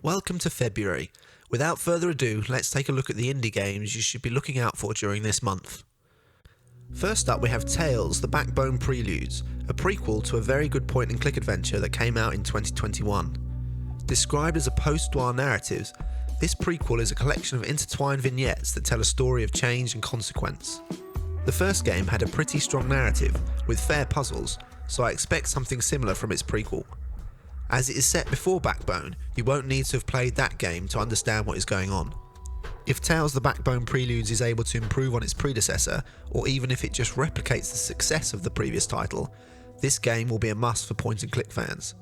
Welcome to February. Without further ado, let's take a look at the indie games you should be looking out for during this month. First up we have Tales, the Backbone Preludes, a prequel to a very good point-and-click adventure that came out in 2021. Described as a post-noir narrative, this prequel is a collection of intertwined vignettes that tell a story of change and consequence. The first game had a pretty strong narrative, with fair puzzles, so I expect something similar from its prequel. As it is set before Backbone, you won't need to have played that game to understand what is going on. If Tales the Backbone Preludes is able to improve on its predecessor, or even if it just replicates the success of the previous title, this game will be a must for point-and-click fans.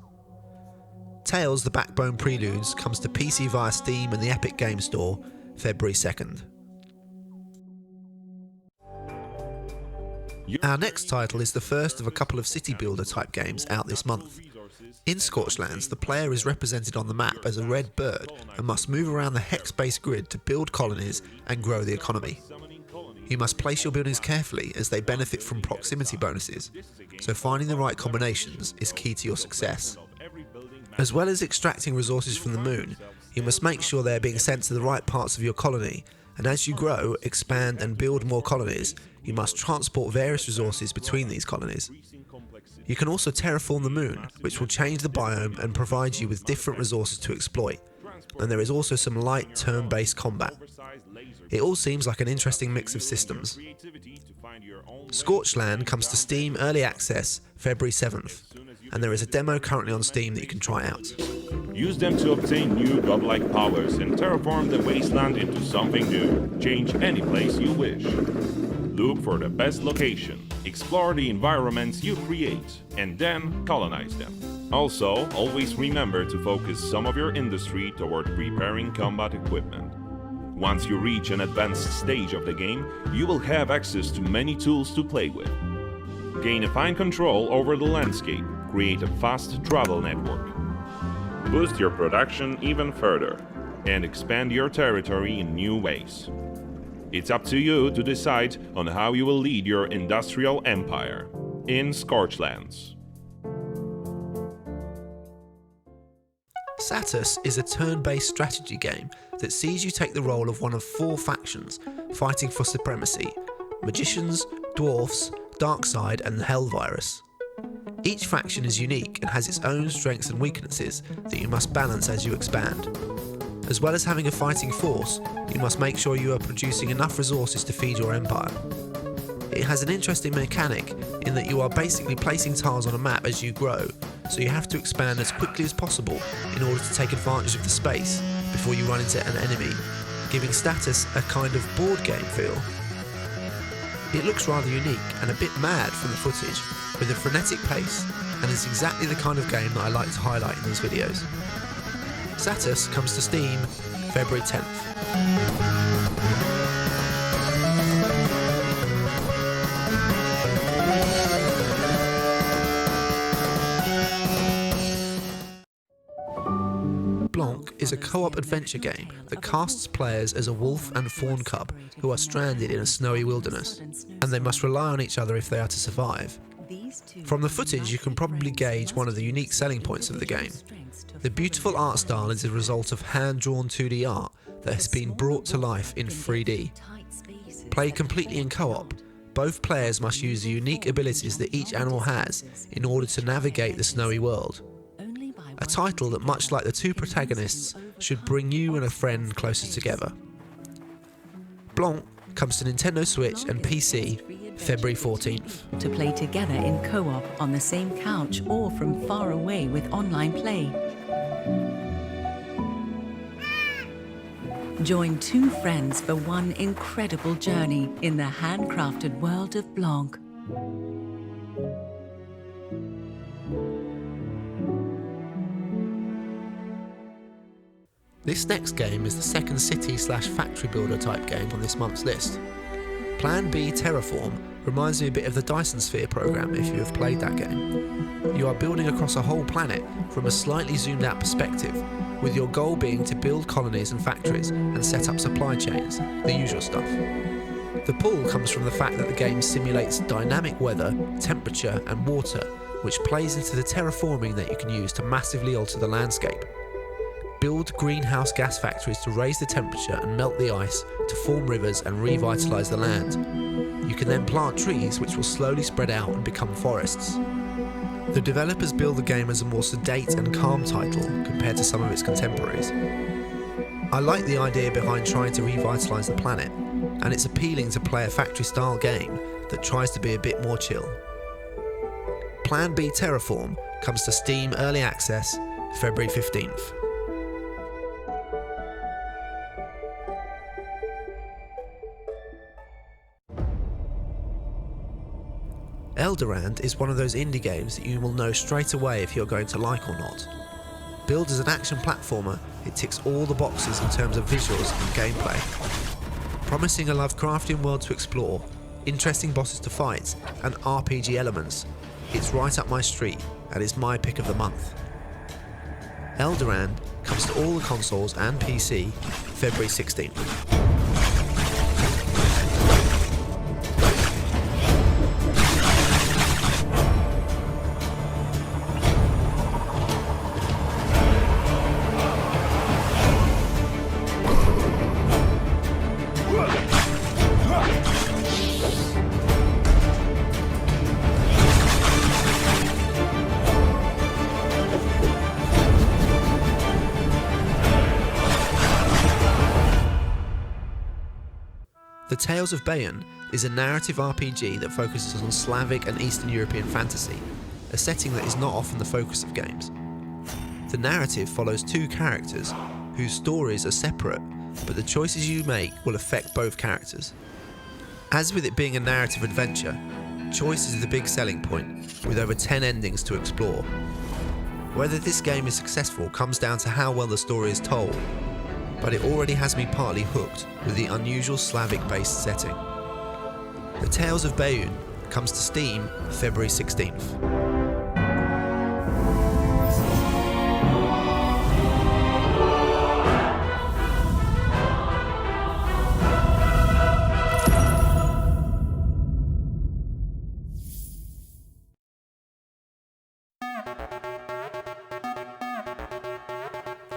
Tales the Backbone Preludes comes to PC via Steam and the Epic Games Store, February 2nd. Our next title is the first of a couple of city builder type games out this month. In Scorchlands, the player is represented on the map as a red bird and must move around the hex-based grid to build colonies and grow the economy. You must place your buildings carefully as they benefit from proximity bonuses, so finding the right combinations is key to your success. As well as extracting resources from the moon, you must make sure they are being sent to the right parts of your colony, and as you grow, expand and build more colonies, you must transport various resources between these colonies. You can also terraform the moon, which will change the biome and provide you with different resources to exploit, and there is also some light turn-based combat. It all seems like an interesting mix of systems. Scorchlands comes to Steam Early Access February 7th, and there is a demo currently on Steam that you can try out. Use them to obtain new godlike powers and terraform the wasteland into something new. Change any place you wish. Look for the best location, explore the environments you create, and then colonize them. Also, always remember to focus some of your industry toward preparing combat equipment. Once you reach an advanced stage of the game, you will have access to many tools to play with. Gain a fine control over the landscape, create a fast travel network. Boost your production even further, and expand your territory in new ways. It's up to you to decide on how you will lead your industrial empire in Scorchlands. Satus is a turn-based strategy game that sees you take the role of one of 4 factions fighting for supremacy: magicians, dwarfs, darkside and the hell virus. Each faction is unique and has its own strengths and weaknesses that you must balance as you expand. As well as having a fighting force, you must make sure you are producing enough resources to feed your empire. It has an interesting mechanic in that you are basically placing tiles on a map as you grow, so you have to expand as quickly as possible in order to take advantage of the space before you run into an enemy, giving Satus a kind of board game feel. It looks rather unique and a bit mad from the footage, with a frenetic pace, and is exactly the kind of game that I like to highlight in these videos. Satus comes to Steam February 10th. Blanc is a co-op adventure game that casts players as a wolf and fawn cub who are stranded in a snowy wilderness, and they must rely on each other if they are to survive. From the footage you can probably gauge one of the unique selling points of the game. The beautiful art style is a result of hand-drawn 2D art that has been brought to life in 3D. Played completely in co-op, both players must use the unique abilities that each animal has in order to navigate the snowy world. A title that, much like the 2 protagonists, should bring you and a friend closer together. Blanc comes to Nintendo Switch and PC February 14th. To play together in co-op on the same couch or from far away with online play. Join 2 friends for one incredible journey in the handcrafted world of Blanc. This next game is the second city/factory builder type game on this month's list. Plan B Terraform reminds me a bit of the Dyson Sphere program if you have played that game. You are building across a whole planet from a slightly zoomed out perspective, with your goal being to build colonies and factories and set up supply chains, the usual stuff. The pull comes from the fact that the game simulates dynamic weather, temperature and water, which plays into the terraforming that you can use to massively alter the landscape. Build greenhouse gas factories to raise the temperature and melt the ice to form rivers and revitalise the land. You can then plant trees which will slowly spread out and become forests. The developers build the game as a more sedate and calm title compared to some of its contemporaries. I like the idea behind trying to revitalise the planet, and it's appealing to play a factory-style game that tries to be a bit more chill. Plan B Terraform comes to Steam Early Access February 15th. Elderand is one of those indie games that you will know straight away if you're going to like or not. Billed as an action platformer, it ticks all the boxes in terms of visuals and gameplay. Promising a Lovecraftian world to explore, interesting bosses to fight, and RPG elements, it's right up my street and is my pick of the month. Elderand comes to all the consoles and PC February 16th. The Tales of Bayonne is a narrative RPG that focuses on Slavic and Eastern European fantasy, a setting that is not often the focus of games. The narrative follows two characters whose stories are separate, but the choices you make will affect both characters. As with it being a narrative adventure, choice is the big selling point, with over 10 endings to explore. Whether this game is successful comes down to how well the story is told, but it already has me partly hooked with the unusual Slavic-based setting. The Tales of Bayonne comes to Steam February 16th.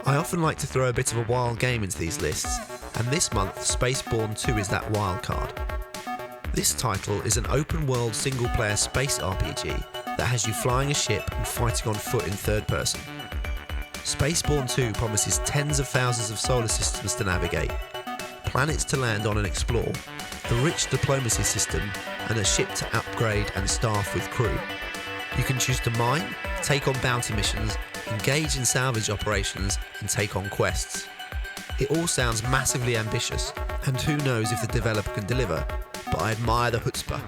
I often like to throw a bit of a wild game into these lists, and this month SpaceBourne 2 is that wild card. This title is an open-world single-player space RPG that has you flying a ship and fighting on foot in third person. SpaceBourne 2 promises tens of thousands of solar systems to navigate, planets to land on and explore, a rich diplomacy system, and a ship to upgrade and staff with crew. You can choose to mine, take on bounty missions, engage in salvage operations, and take on quests. It all sounds massively ambitious, and who knows if the developer can deliver, but I admire the chutzpah.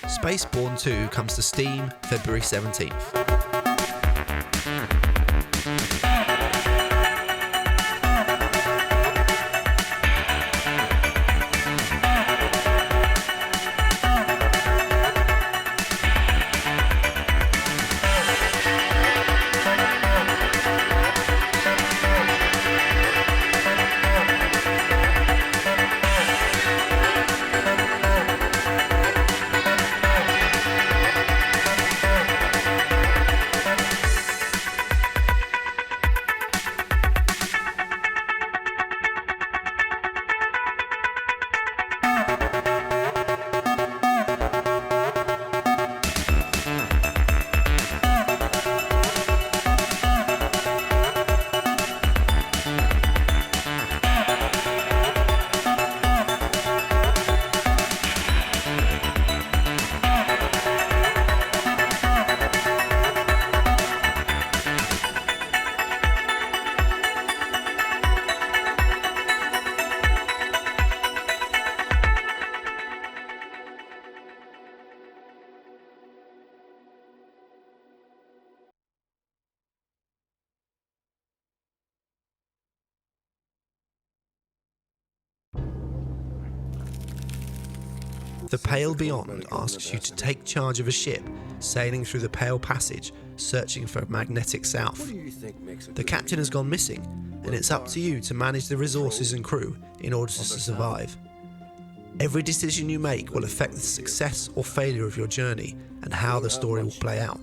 SpaceBourne 2 comes to Steam February 17th. The Pale Beyond asks you to take charge of a ship sailing through the Pale Passage, searching for magnetic south. The captain has gone missing, and it's up to you to manage the resources and crew in order to survive. Every decision you make will affect the success or failure of your journey and how the story will play out.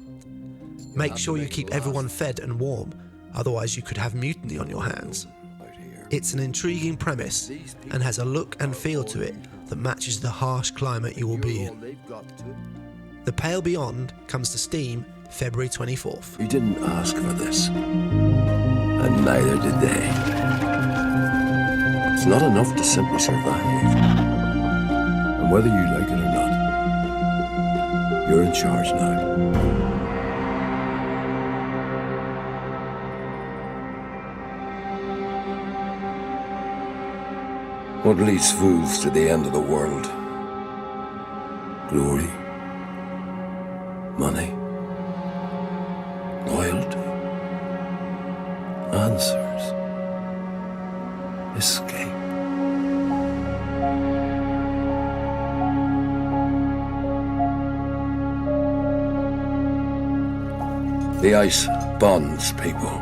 Make sure you keep everyone fed and warm, otherwise you could have mutiny on your hands. It's an intriguing premise and has a look and feel to it that matches the harsh climate you will be in. The Pale Beyond comes to Steam February 24th. You didn't ask for this, and neither did they. It's not enough to simply survive. And whether you like it or not, you're in charge now. What leads fools to the end of the world? Glory? Money? Loyalty? Answers? Escape? The ice bonds people.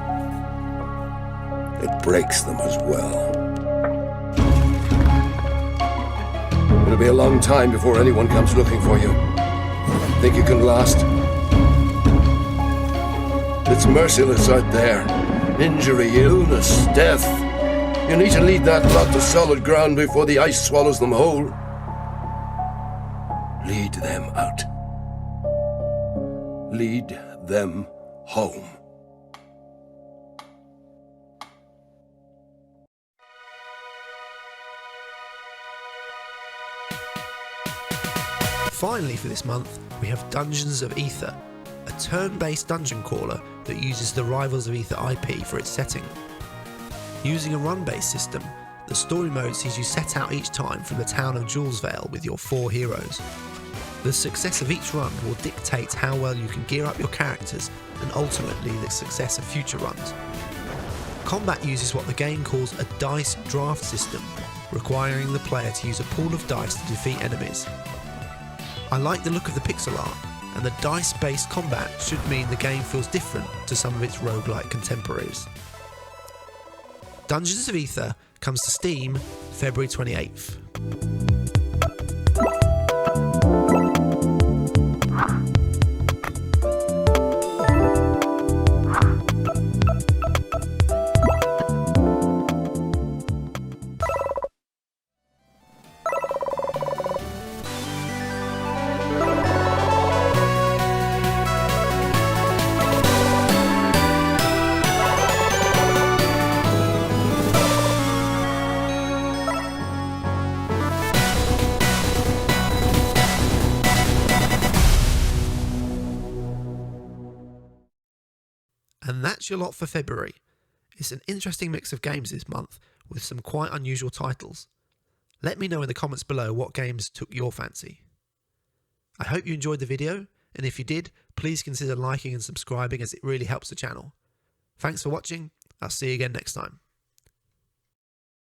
It breaks them as well. It'll be a long time before anyone comes looking for you. Think you can last? It's merciless out there. Injury, illness, death. You need to lead that lot to solid ground before the ice swallows them whole. Lead them out. Lead them home. Finally for this month, we have Dungeons of Aether, a turn-based dungeon crawler that uses the Rivals of Aether IP for its setting. Using a run-based system, the story mode sees you set out each time from the town of Julesvale with your 4 heroes. The success of each run will dictate how well you can gear up your characters and ultimately the success of future runs. Combat uses what the game calls a dice draft system, requiring the player to use a pool of dice to defeat enemies. I like the look of the pixel art, and the dice-based combat should mean the game feels different to some of its roguelike contemporaries. Dungeons of Aether comes to Steam February 28th. And that's your lot for February. It's an interesting mix of games this month, with some quite unusual titles. Let me know in the comments below what games took your fancy. I hope you enjoyed the video, and if you did, please consider liking and subscribing as it really helps the channel. Thanks for watching, I'll see you again next time.